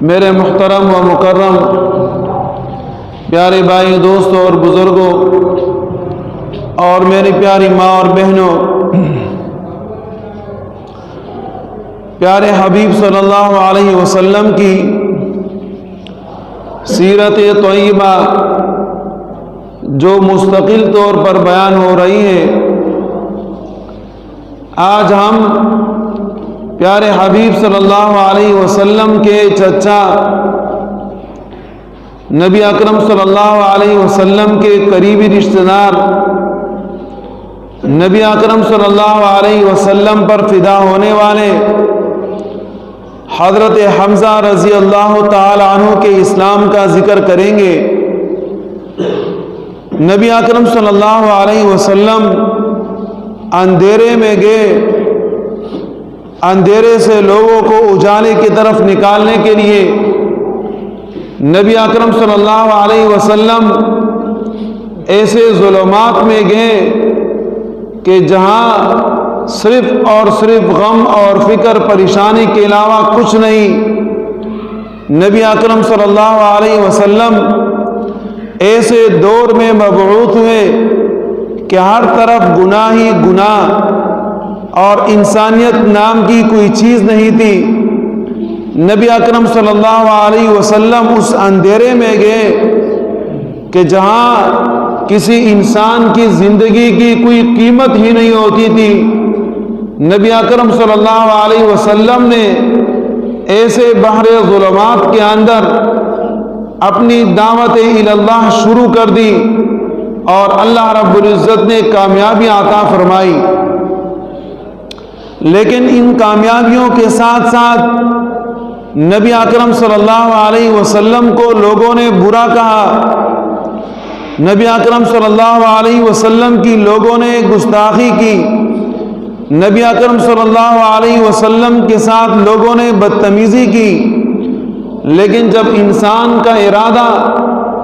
میرے محترم و مکرم پیارے بھائی دوستوں اور بزرگوں اور میری پیاری ماں اور بہنوں، پیارے حبیب صلی اللہ علیہ وسلم کی سیرت طیبہ جو مستقل طور پر بیان ہو رہی ہے، آج ہم پیارے حبیب صلی اللہ علیہ وسلم کے چچا نبی اکرم صلی اللہ علیہ وسلم کے قریبی رشتہ دار نبی اکرم صلی اللہ علیہ وسلم پر فدا ہونے والے حضرت حمزہ رضی اللہ تعالی عنہ کے اسلام کا ذکر کریں گے۔ نبی اکرم صلی اللہ علیہ وسلم اندھیرے میں گئے، اندھیرے سے لوگوں کو اجالے کی طرف نکالنے کے لیے نبی اکرم صلی اللہ علیہ وسلم ایسے ظلمات میں گئے کہ جہاں صرف اور صرف غم اور فکر پریشانی کے علاوہ کچھ نہیں۔ نبی اکرم صلی اللہ علیہ وسلم ایسے دور میں مبعوث ہوئے کہ ہر طرف گناہ ہی گناہ اور انسانیت نام کی کوئی چیز نہیں تھی۔ نبی اکرم صلی اللہ علیہ وسلم اس اندھیرے میں گئے کہ جہاں کسی انسان کی زندگی کی کوئی قیمت ہی نہیں ہوتی تھی۔ نبی اکرم صلی اللہ علیہ وسلم نے ایسے بحر ظلمات کے اندر اپنی دعوت اللہ شروع کر دی اور اللہ رب العزت نے کامیابی عطا فرمائی۔ لیکن ان کامیابیوں کے ساتھ ساتھ نبی اکرم صلی اللہ علیہ وسلم کو لوگوں نے برا کہا، نبی اکرم صلی اللہ علیہ وسلم کی لوگوں نے گستاخی کی، نبی اکرم صلی اللہ علیہ وسلم کے ساتھ لوگوں نے بدتمیزی کی۔ لیکن جب انسان کا ارادہ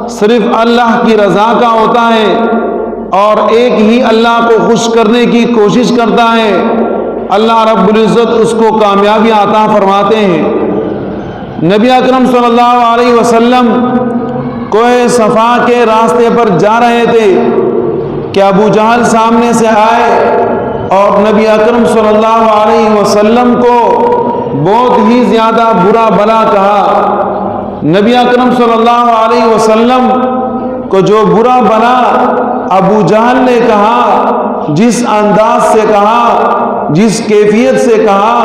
صرف اللہ کی رضا کا ہوتا ہے اور ایک ہی اللہ کو خوش کرنے کی کوشش کرتا ہے، اللہ رب العزت اس کو کامیابی عطا فرماتے ہیں۔ نبی اکرم صلی اللہ علیہ وسلم کوہ صفا کے راستے پر جا رہے تھے کہ ابو جہل سامنے سے آئے اور نبی اکرم صلی اللہ علیہ وسلم کو بہت ہی زیادہ برا بھلا کہا۔ نبی اکرم صلی اللہ علیہ وسلم کو جو برا بھلا ابو جہل نے کہا، جس انداز سے کہا، جس کیفیت سے کہا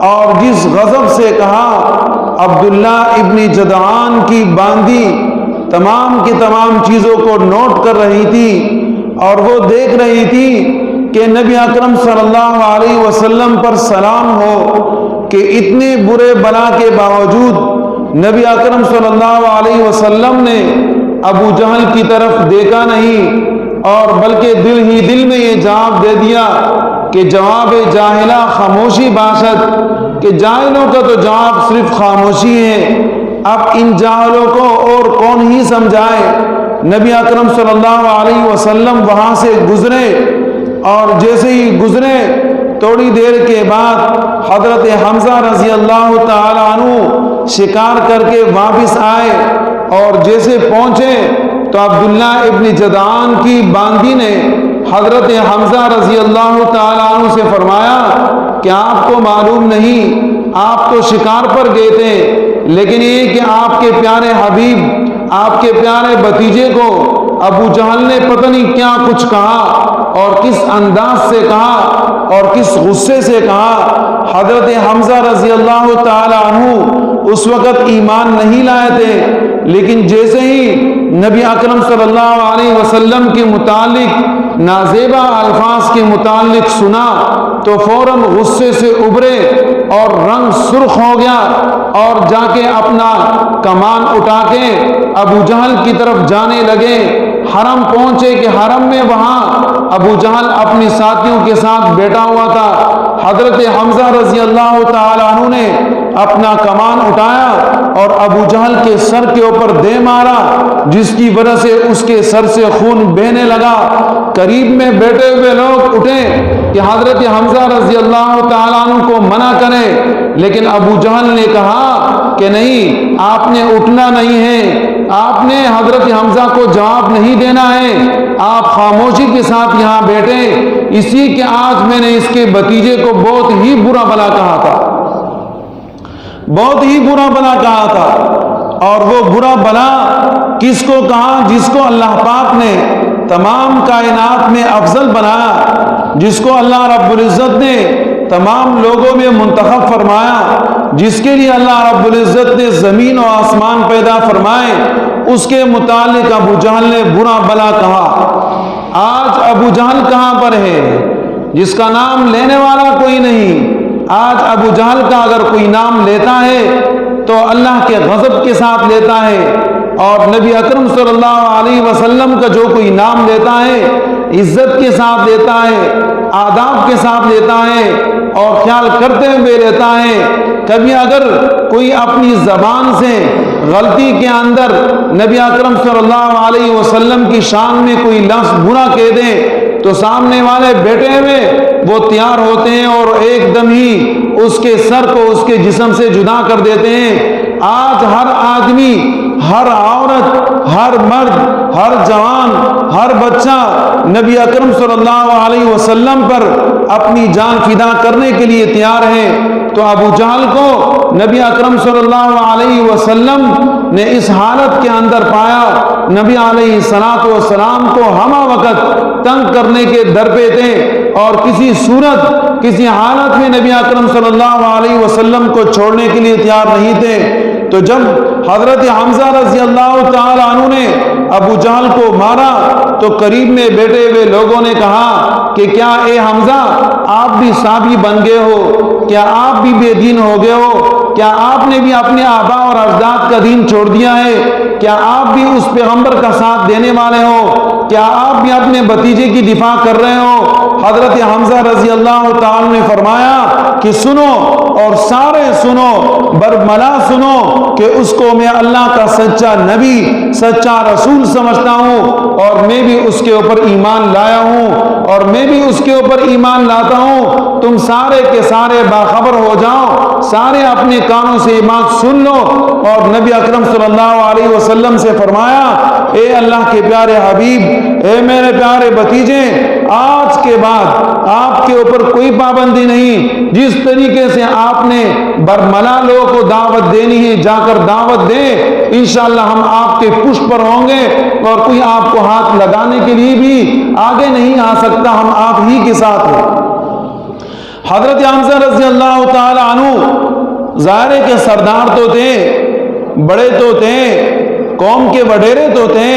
اور جس غضب سے کہا، عبداللہ ابن جدعان کی باندی تمام کی تمام چیزوں کو نوٹ کر رہی تھی اور وہ دیکھ رہی تھی کہ نبی اکرم صلی اللہ علیہ وسلم پر سلام ہو کہ اتنے برے بلا کے باوجود نبی اکرم صلی اللہ علیہ وسلم نے ابو جہل کی طرف دیکھا نہیں اور بلکہ دل ہی دل میں یہ جواب دے دیا کہ جواب جاہلہ خاموشی باشد، کہ جاہلوں کا تو جواب صرف خاموشی ہے، اب ان جاہلوں کو اور کون ہی سمجھائے۔ نبی اکرم صلی اللہ علیہ وسلم وہاں سے گزرے اور جیسے ہی گزرے تھوڑی دیر کے بعد حضرت حمزہ رضی اللہ تعالی عنہ شکار کر کے واپس آئے اور جیسے پہنچے تو عبداللہ ابن جدعان کی باندی نے حضرت حمزہ رضی اللہ تعالی عنہ سے فرمایا کہ آپ کو معلوم نہیں، آپ تو شکار پر گئے تھے، لیکن یہ کہ آپ کے پیارے حبیب، آپ کے پیارے بھتیجے کو ابو جہل نے پتہ نہیں کیا کچھ کہا اور کس انداز سے کہا اور کس غصے سے کہا۔ حضرت حمزہ رضی اللہ تعالی عنہ اس وقت ایمان نہیں لائے تھے، لیکن جیسے ہی نبی اکرم صلی اللہ علیہ وسلم کے متعلق نازیبا الفاظ کے متعلق سنا تو فوراً غصے سے ابھرے اور رنگ سرخ ہو گیا اور جا کے اپنا کمان اٹھا کے ابو جہل کی طرف جانے لگے۔ حرم پہنچے کہ حرم میں وہاں ابو جہل اپنی ساتھیوں کے ساتھ بیٹھا ہوا تھا۔ حضرت حمزہ رضی اللہ تعالی عنہ نے اپنا کمان اٹھایا اور ابو جہل کے سر کے اوپر دے مارا، جس کی وجہ سے اس کے سر سے خون بہنے لگا۔ قریب میں بیٹھے ہوئے لوگ اٹھے کہ حضرت حمزہ رضی اللہ تعالیٰ عنہ کو منع کریں، لیکن ابو جہل نے کہا کہ نہیں آپ نے اٹھنا نہیں ہے، آپ نے حضرت حمزہ کو جواب نہیں دینا ہے، آپ خاموشی کے ساتھ یہاں بیٹھے، اسی کہ آج میں نے اس کے بھتیجے کو بہت ہی برا بھلا کہا تھا، بہت ہی برا بھلا کہا تھا۔ اور وہ برا بھلا کس کو کہا؟ جس کو اللہ پاک نے تمام کائنات میں افضل بنایا، جس کو اللہ رب العزت نے تمام لوگوں میں منتخب فرمایا، جس کے لیے اللہ رب العزت نے زمین و آسمان پیدا فرمائے، اس کے متعلق ابو جہل نے برا بھلا کہا۔ آج ابو جہل کہاں پر ہے؟ جس کا نام لینے والا کوئی نہیں۔ آج ابو جہل کا اگر کوئی نام لیتا ہے تو اللہ کے غضب کے ساتھ لیتا ہے، اور نبی اکرم صلی اللہ علیہ وسلم کا جو کوئی نام لیتا ہے عزت کے ساتھ لیتا ہے، آداب کے ساتھ لیتا ہے اور خیال کرتے ہوئے لیتا ہے۔ کبھی اگر کوئی اپنی زبان سے غلطی کے اندر نبی اکرم صلی اللہ علیہ وسلم کی شان میں کوئی لفظ برا کہہ دے تو سامنے والے بیٹھے ہوئے وہ تیار ہوتے ہیں اور ایک دم ہی اس کے سر کو اس کے جسم سے جدا کر دیتے ہیں۔ آج ہر آدمی، ہر عورت، ہر مرد، ہر جوان، ہر بچہ نبی اکرم صلی اللہ علیہ وسلم پر اپنی جان فدا کرنے کے لیے تیار ہے۔ تو ابو جہل کو نبی اکرم صلی اللہ علیہ وسلم نے اس حالت کے اندر پایا، نبی علیہ الصلوۃ والسلام کو ہمہ وقت تنگ کرنے کے در پہ تھے اور کسی صورت، کسی حالت میں نبی اکرم صلی اللہ علیہ وسلم کو چھوڑنے کے لیے تیار نہیں تھے۔ تو جب حضرت حمزہ رضی اللہ تعالی عنہ نے ابو جہل کو مارا تو قریب میں بیٹھے ہوئے لوگوں نے کہا کہ کیا اے حمزہ آپ بھی صحابی بن گئے ہو؟ کیا آپ بھی بے دین ہو گئے ہو؟ کیا آپ نے بھی اپنے آبا اور اجداد کا دین چھوڑ دیا ہے؟ کیا آپ بھی اس پیغمبر کا ساتھ دینے والے ہو؟ کیا آپ بھی اپنے بھتیجے کی دفاع کر رہے ہو؟ حضرت حمزہ رضی اللہ تعالی نے فرمایا کہ سنو اور سارے سنو، برملا سنو کہ اس کو میں اللہ کا سچا نبی، سچا رسول سمجھتا ہوں اور میں بھی اس کے اوپر ایمان لایا ہوں اور میں بھی اس کے اوپر ایمان لاتا ہوں۔ تم سارے کے سارے باخبر ہو جاؤ، سارے اپنے کانوں سے یہ بات سن لو۔ اور نبی اکرم صلی اللہ علیہ وسلم سے فرمایا، اے اللہ کے پیارے حبیب، اے میرے پیارے بھتیجے، آج کے بعد آپ کے اوپر کوئی پابندی نہیں، جس طریقے سے آپ نے برملا لوگوں کو دعوت دینی ہے جا کر دعوت دیں، انشاءاللہ ہم آپ کے پشت پر ہوں گے اور کوئی آپ کو ہاتھ لگانے کے لیے بھی آگے نہیں آ سکتا، ہم آپ ہی کے ساتھ ہیں۔ حضرت حمزہ رضی اللہ تعالی عنہ ظاہر کے سردار تو تھے، بڑے تو تھے، قوم کے وڈیرے تو تھے،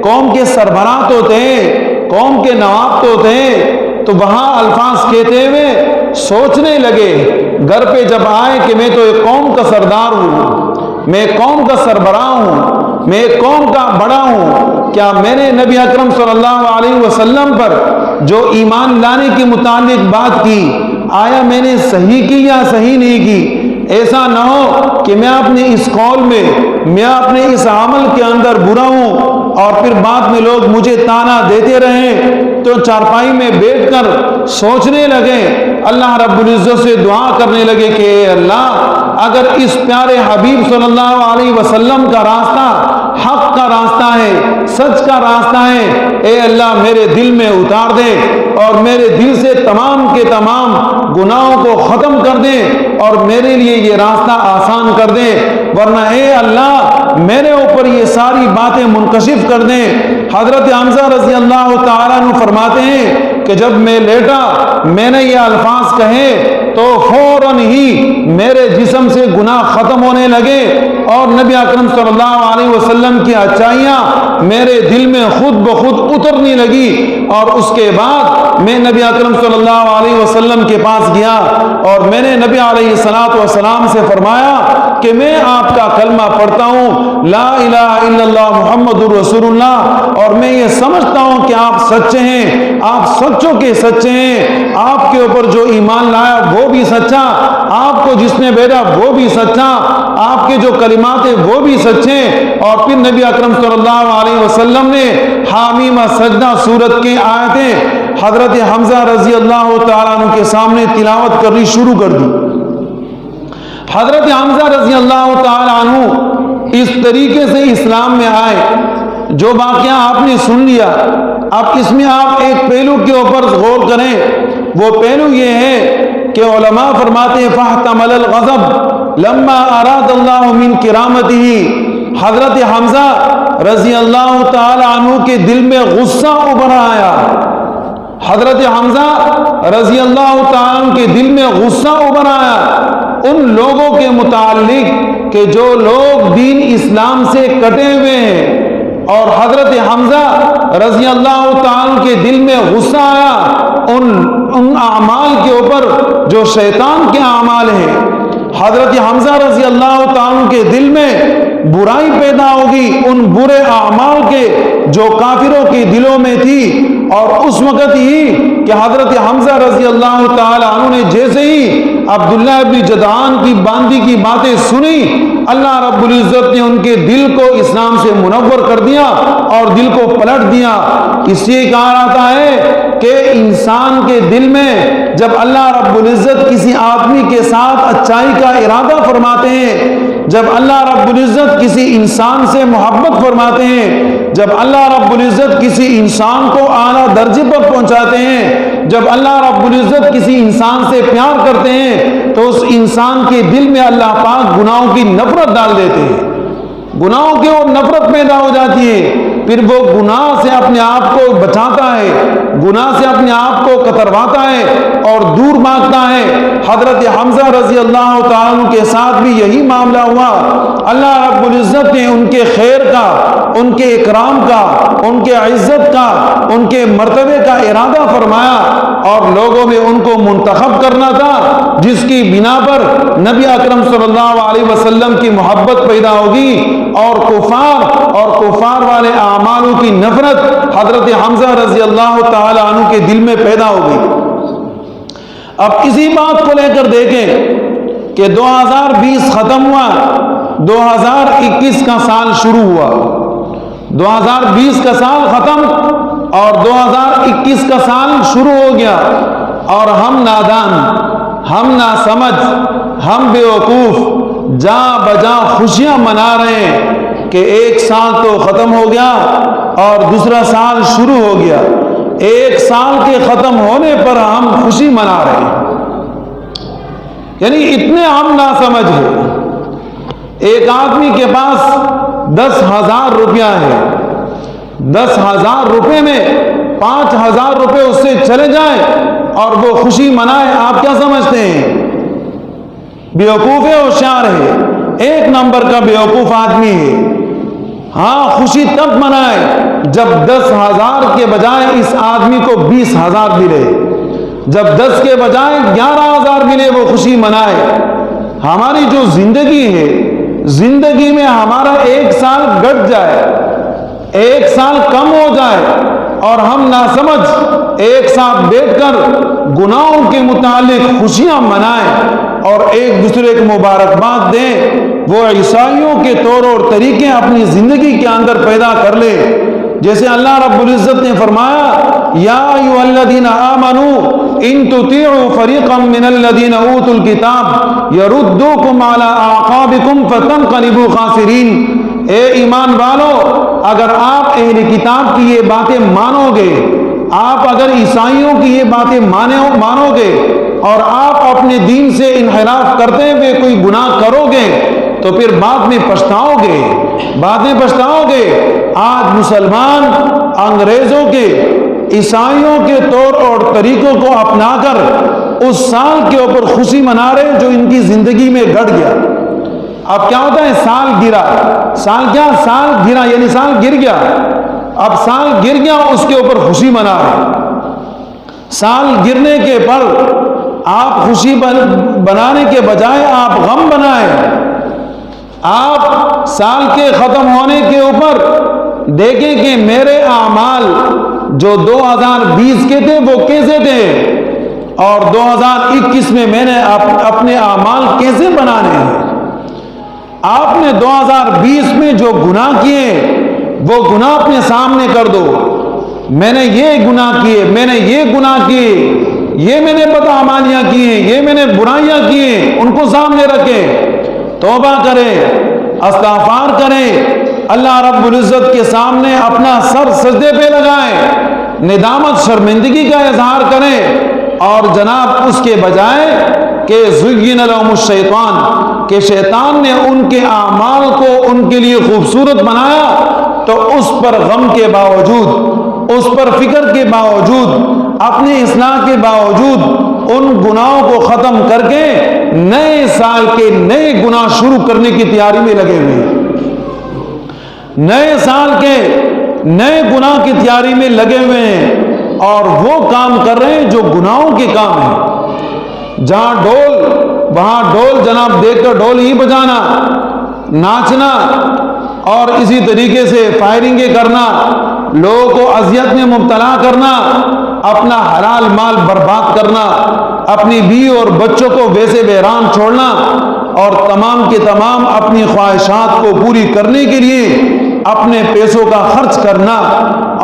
قوم کے سربراہ تو تھے، قوم کے نواب تو تھے۔ تو وہاں الفاظ کہتے ہوئے سوچنے لگے، گھر پہ جب آئے کہ میں تو ایک قوم کا سردار ہوں، میں قوم کا سربراہ ہوں، میں ایک قوم کا بڑا ہوں، کیا میں نے نبی اکرم صلی اللہ علیہ وسلم پر جو ایمان لانے کے متعلق بات کی، آیا میں نے صحیح کی یا صحیح نہیں کی؟ ایسا نہ ہو کہ میں اپنے اس قول میں، میں اپنے اس عمل کے اندر برا ہوں اور پھر بعد میں لوگ مجھے تانا دیتے رہیں۔ تو چارپائی میں بیٹھ کر سوچنے لگے، اللہ رب العزت سے دعا کرنے لگے کہ اے اللہ، اگر اس پیارے حبیب صلی اللہ علیہ وسلم کا راستہ حق کا راستہ ہے، سچ کا راستہ ہے، اے اللہ میرے دل میں اتار دے اور میرے دل سے تمام کے تمام گناہوں کو ختم کر دے اور میرے لیے یہ راستہ آسان کر دے، ورنہ اے اللہ میرے اوپر یہ ساری باتیں منکشف کر دیں۔ حضرت حمزہ رضی اللہ تعالیٰ عنہ فرماتے ہیں کہ جب میں لیٹا میں نے یہ الفاظ کہے تو فوراً ہی میرے جسم سے گناہ ختم ہونے لگے اور نبی اکرم صلی اللہ علیہ وسلم کی اچھائیاں میرے دل میں خود بخود اترنے لگی۔ اور اس کے بعد میں نبی اکرم صلی اللہ علیہ وسلم کے پاس گیا اور میں نے نبی علیہ الصلوۃ والسلام سے فرمایا کہ میں آپ کا کلمہ پڑھتا ہوں، لا الہ الا اللہ محمد رسول اللہ، اور میں یہ سمجھتا ہوں کہ آپ سچے ہیں، آپ سچوں کے سچے ہیں، آپ کے اوپر جو ایمان لایا وہ بھی سچا، آپ کو جس نے بھیجا وہ بھی سچا، آپ کے جو کلمات ہیں وہ بھی سچے۔ اور پھر نبی اکرم صلی اللہ علیہ وسلم نے حامیم سجدہ سورت کی آیتیں حضرت حمزہ رضی اللہ تعالیٰ عنہ کے سامنے تلاوت کرنی شروع کر دی۔ حضرت حمزہ رضی اللہ تعالی عنہ اس طریقے سے اسلام میں آئے۔ جو واقعہ آپ نے سن لیا، اب اس میں آپ ایک پہلو کے اوپر غور کریں۔ وہ پہلو یہ ہے کہ علماء فرماتے ہیں فاحتمل الغضب لما اراد اللہ من کرامتہ، حضرت حمزہ رضی اللہ تعالی عنہ کے دل میں غصہ ابھر آیا۔ حضرت حمزہ رضی اللہ تعالی عنہ کے دل میں غصہ ابھر آیا ان لوگوں کے متعلق کہ جو لوگ دین اسلام سے کٹے ہوئے ہیں، اور حضرت حمزہ رضی اللہ تعالی عنہ کے دل میں غصہ آیا ان اعمال کے اوپر جو شیطان کے اعمال ہیں۔ حضرت حمزہ رضی اللہ تعالی عنہ کے دل میں برائی پیدا ہوگی ان برے اعمال کے جو کافروں کے دلوں میں تھی، اور اس وقت ہی کہ حضرت حمزہ رضی اللہ تعالی عنہ نے جیسے ہی عبداللہ ابن جدعان کی باندی کی باتیں سنی، اللہ رب العزت نے ان کے دل کو اسلام سے منور کر دیا اور دل کو پلٹ دیا۔ اس لیے کہا جاتا ہے کہ انسان کے دل میں جب اللہ رب العزت کسی آدمی کے ساتھ اچائی کا ارادہ فرماتے ہیں، جب اللہ رب العزت کسی انسان سے محبت فرماتے ہیں، جب اللہ رب العزت کسی انسان کو اعلیٰ درجے پر پہنچاتے ہیں، جب اللہ رب العزت کسی انسان سے پیار کرتے ہیں، تو اس انسان کے دل میں اللہ پاک گناہوں کی نفرت ڈال دیتے ہیں، گناہوں کی اور نفرت پیدا ہو جاتی ہے۔ پھر وہ گناہ سے اپنے آپ کو بچاتا ہے، گناہ سے اپنے آپ کو کترواتا ہے اور دور بھاگتا ہے۔ حضرت حمزہ رضی اللہ تعالیٰ عنہ کے ساتھ بھی یہی معاملہ ہوا۔ اللہ رب العزت نے ان کے خیر کا، ان کے اکرام کا، ان کے عزت کا، ان کے مرتبے کا ارادہ فرمایا، اور لوگوں میں ان کو منتخب کرنا تھا جس کی بنا پر نبی اکرم صلی اللہ علیہ وسلم کی محبت پیدا ہوگی، اور کفار والے اعمالوں کی نفرت حضرت حمزہ رضی اللہ تعالی عنہ کے دل میں پیدا ہو گئی۔ اب اسی بات کو لے کر دیکھیں کہ 2020 ختم ہوا، 2021 کا سال شروع ہوا۔ 2020 کا سال ختم اور 2021 کا سال شروع ہو گیا، اور ہم نادان، ہم ناسمجھ، ہم بیوقوف جا بجا خوشیاں منا رہے ہیں کہ ایک سال تو ختم ہو گیا اور دوسرا سال شروع ہو گیا۔ ایک سال کے ختم ہونے پر ہم خوشی منا رہے ہیں، یعنی اتنے ہم ناسمجھ ہیں۔ ایک آدمی کے پاس 10,000 روپیہ ہے، 10,000 روپے میں 5,000 روپے اس سے چلے جائیں اور وہ خوشی منائے، آپ کیا سمجھتے ہیں؟ بیوقوف ہے، ہوشیار ہے، ایک نمبر کا بیوقوف آدمی ہے۔ ہاں، خوشی تب منائے جب 10,000 کے بجائے اس آدمی کو 20,000 ملے، جب 10 کے بجائے 11,000 ملے وہ خوشی منائے۔ ہماری جو زندگی ہے، زندگی میں ہمارا ایک سال گھٹ جائے، ایک سال کم ہو جائے، اور ہم ناسمجھ ایک ساتھ بیٹھ کر گناہوں کے متعلق خوشیاں منائیں اور ایک دوسرے کو مبارکباد دیں، وہ عیسائیوں کے طور اور طریقے اپنی زندگی کے اندر پیدا کر لے۔ جیسے اللہ رب العزت نے فرمایا یا ایھا الذین آمنوا ان تطیعوا فریقا من الذین اوتوا الکتاب یردوکم علی اعقابکم فتنقلبوا خاسرین۔ اے ایمان والو، اگر آپ اہل کتاب کی یہ باتیں مانو گے، آپ اگر عیسائیوں کی یہ باتیں مانو گے اور آپ اپنے دین سے انحراف کرتے ہوئے کوئی گناہ کرو گے تو پھر بعد میں پچھتاؤ گے۔ آج مسلمان انگریزوں کے، عیسائیوں کے طور اور طریقوں کو اپنا کر اس سال کے اوپر خوشی منا رہے جو ان کی زندگی میں گھٹ گیا۔ اب کیا ہوتا ہے؟ سال گرا یعنی سال گر گیا۔ اب سال گر گیا، اس کے اوپر خوشی منا رہے۔ سال گرنے کے پر آپ خوشی بنانے کے بجائے آپ غم بنائیں۔ آپ سال کے ختم ہونے کے اوپر دیکھیں کہ میرے اعمال جو 2020 کے تھے وہ کیسے تھے، اور 2021 میں میں نے اپنے اعمال کیسے بنانے ہیں۔ آپ نے 2020 میں جو گناہ کیے وہ گناہ اپنے سامنے کر دو۔ میں نے یہ گناہ کیے، یہ میں نے بدعمالیاں کی ہیں، یہ میں نے برائیاں کی ہیں، ان کو سامنے رکھیں، توبہ کریں، استغفار کریں، اللہ رب العزت کے سامنے اپنا سر سجدے پہ لگائیں، ندامت شرمندگی کا اظہار کریں، اور جناب اس کے بجائے کہ زین لهم الشیطان، کہ شیطان نے ان کے اعمال کو ان کے لیے خوبصورت بنایا، تو اس پر غم کے باوجود، اس پر فکر کے باوجود، اپنے اصلاح کے باوجود ان گناہوں کو ختم کر کے نئے سال کے نئے گناہ شروع کرنے کی تیاری میں لگے ہوئے ہیں، نئے سال کے نئے گناہ کی تیاری میں لگے ہوئے ہیں، اور وہ کام کر رہے ہیں جو گناہوں کے کام ہیں، جہاں ڈول وہاں ڈول جناب دیکھ کر ڈول ہی بجانا، ناچنا، اور اسی طریقے سے فائرنگیں کرنا، لوگوں کو اذیت میں مبتلا کرنا، اپنا حلال مال برباد کرنا، اپنی بیوی اور بچوں کو ویسے ویران چھوڑنا، اور تمام کے تمام اپنی خواہشات کو پوری کرنے کے لیے اپنے پیسوں کا خرچ کرنا،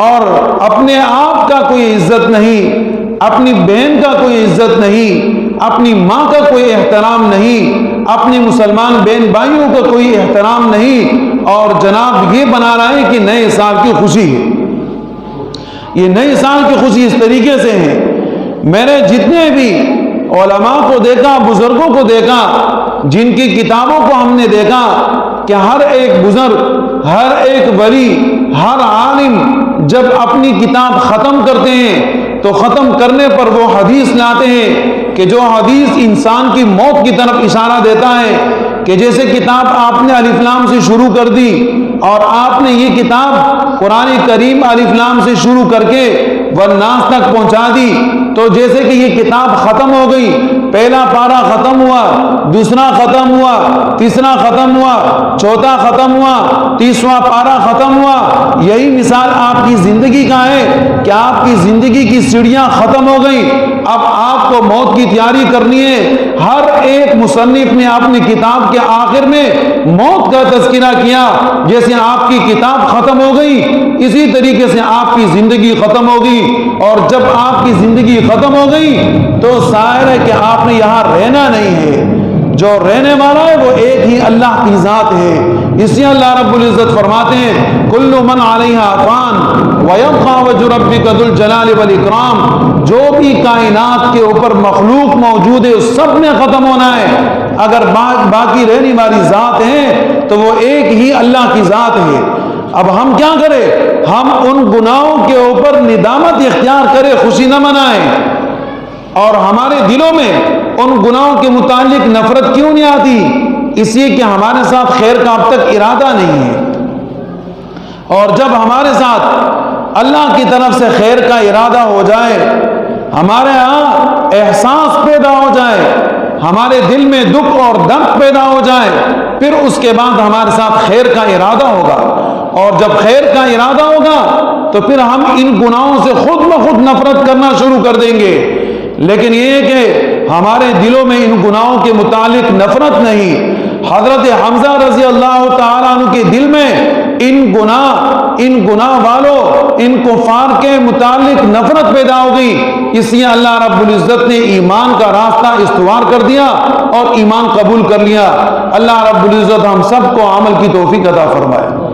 اور اپنے آپ کا کوئی عزت نہیں، اپنی بہن کا کوئی عزت نہیں، اپنی ماں کا کوئی احترام نہیں، اپنی مسلمان بہن بھائیوں کا کوئی احترام نہیں، اور جناب یہ بنا رہا ہے کہ نئے سال کی خوشی ہے، یہ نئے سال کی خوشی اس طریقے سے ہے۔ میں نے جتنے بھی علماء کو دیکھا، بزرگوں کو دیکھا، جن کی کتابوں کو ہم نے دیکھا کہ ہر ایک بزرگ، ہر ایک ولی، ہر عالم جب اپنی کتاب ختم کرتے ہیں تو ختم کرنے پر وہ حدیث لاتے ہیں کہ جو حدیث انسان کی موت کی طرف اشارہ دیتا ہے، کہ جیسے کتاب آپ نے الف لام سے شروع کر دی، اور آپ نے یہ کتاب قرآن کریم الف لام سے شروع کر کے والناس تک پہنچا دی، تو جیسے کہ یہ کتاب ختم ہو گئی، پہلا پارہ ختم ہوا، دوسرا ختم ہوا، تیسرا ختم ہوا، چوتھا ختم ہوا، 30واں پارہ ختم ہوا، یہی مثال آپ کی زندگی کا ہے کہ آپ کی زندگی کی سیڑھیاں ختم ہو گئی، اب آپ کو موت کی تیاری کرنی ہے۔ ہر ایک مصنف نے اپنی کتاب کے آخر میں موت کا تذکرہ کیا، جیسے آپ کی کتاب ختم ہو گئی اسی طریقے سے آپ کی زندگی ختم ہو گئی، اور جب آپ کی زندگی ختم ہو گئی تو ظاہر ہے کہ آپ نے یہاں رہنا نہیں ہے، جو رہنے والا ہے وہ ایک ہی اللہ کی ذات ہے۔ اس لیے اللہ رب العزت فرماتے ہیں کل من علیہا فان ویبقى وجہ ربک ذو الجلال والاکرام، جو بھی کائنات کے اوپر مخلوق موجود ہے سب نے ختم ہونا ہے، اگر باقی رہنے والی ذات ہے تو وہ ایک ہی اللہ کی ذات ہے۔ اب ہم کیا کریں؟ ہم ان گناہوں کے اوپر ندامت اختیار کریں، خوشی نہ منائیں، اور ہمارے دلوں میں ان گناہوں کے متعلق نفرت کیوں نہیں آتی؟ اس لیے کہ ہمارے ساتھ خیر کا اب تک ارادہ نہیں ہے، اور جب ہمارے ساتھ اللہ کی طرف سے خیر کا ارادہ ہو جائے، ہمارے ہاں احساس پیدا ہو جائے، ہمارے دل میں دکھ اور درد پیدا ہو جائے، پھر اس کے بعد ہمارے ساتھ خیر کا ارادہ ہوگا، اور جب خیر کا ارادہ ہوگا تو پھر ہم ان گناہوں سے خود بخود نفرت کرنا شروع کر دیں گے۔ لیکن یہ کہ ہمارے دلوں میں ان گناہوں کے متعلق نفرت نہیں، حضرت حمزہ رضی اللہ تعالیٰ عنہ کے دل میں ان گناہ والوں، ان کفار کے متعلق نفرت پیدا ہو گئی، اس لیے اللہ رب العزت نے ایمان کا راستہ استوار کر دیا اور ایمان قبول کر لیا۔ اللہ رب العزت ہم سب کو عمل کی توفیق عطا فرمائے۔